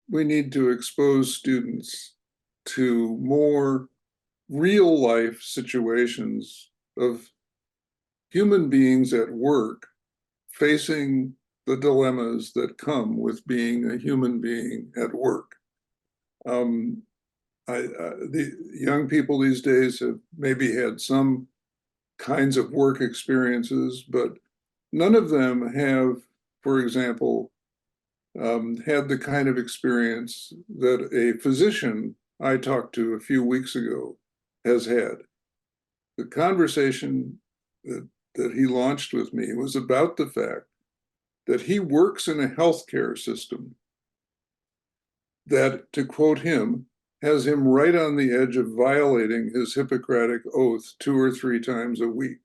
we need to expose students to more real life situations of human beings at work facing the dilemmas that come with being a human being at work. Um, the young people these days have maybe had some kinds of work experiences, but none of them have, for example, had the kind of experience that a physician I talked to a few weeks ago has had. The conversation that he launched with me was about the fact that he works in a healthcare system that, to quote him, has him right on the edge of violating his Hippocratic oath 2 or 3 times a week.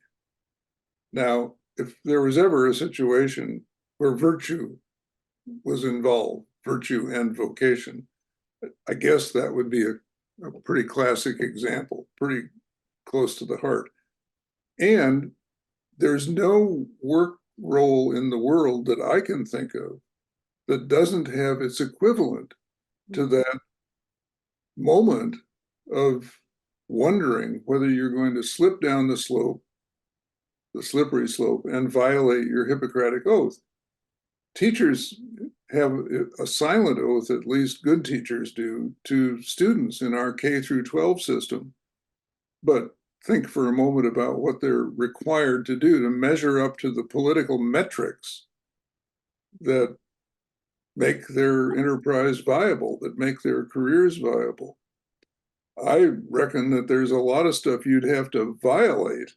Now, if there was ever a situation where virtue was involved, virtue and vocation, I guess that would be a pretty classic example, pretty close to the heart. And there's no work role in the world that I can think of that doesn't have its equivalent to that moment of wondering whether you're going to slip down the slope, the slippery slope, and violate your Hippocratic oath. Teachers have a silent oath, at least good teachers do, to students in our K through 12 system. But think for a moment about what they're required to do to measure up to the political metrics that make their enterprise viable, that make their careers viable. I reckon that there's a lot of stuff you'd have to violate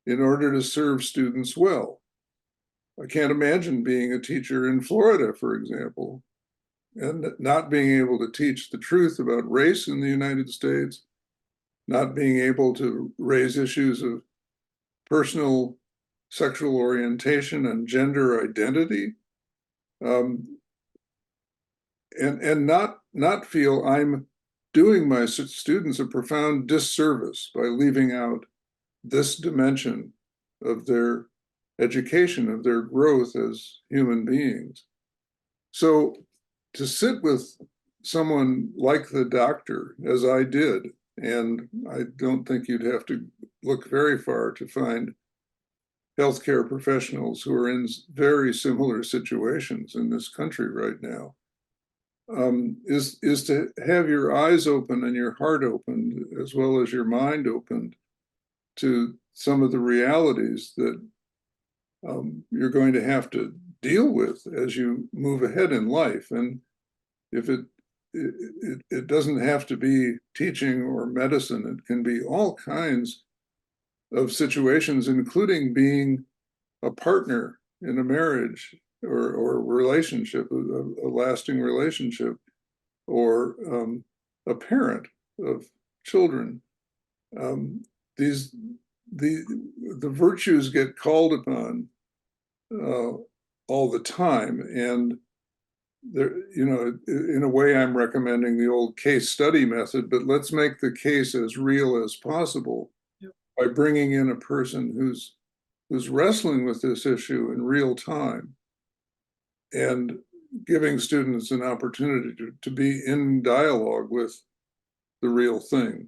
in order to serve students well. I can't imagine being a teacher in Florida, for example, and not being able to teach the truth about race in the United States, not being able to raise issues of personal sexual orientation and gender identity, and not feel I'm doing my students a profound disservice by leaving out this dimension of their education, of their growth as human beings. So to sit with someone like the doctor, as I did, and I don't think you'd have to look very far to find healthcare professionals who are in very similar situations in this country right now, is to have your eyes open and your heart opened, as well as your mind opened to some of the realities that you're going to have to deal with as you move ahead in life. And if it doesn't have to be teaching or medicine, it can be all kinds of situations, including being a partner in a marriage or relationship, a lasting relationship, or a parent of children. The virtues get called upon all the time, and there, in a way, I'm recommending the old case study method, but let's make the case as real as possible. Yep. By bringing in a person who's wrestling with this issue in real time and giving students an opportunity to be in dialogue with the real thing.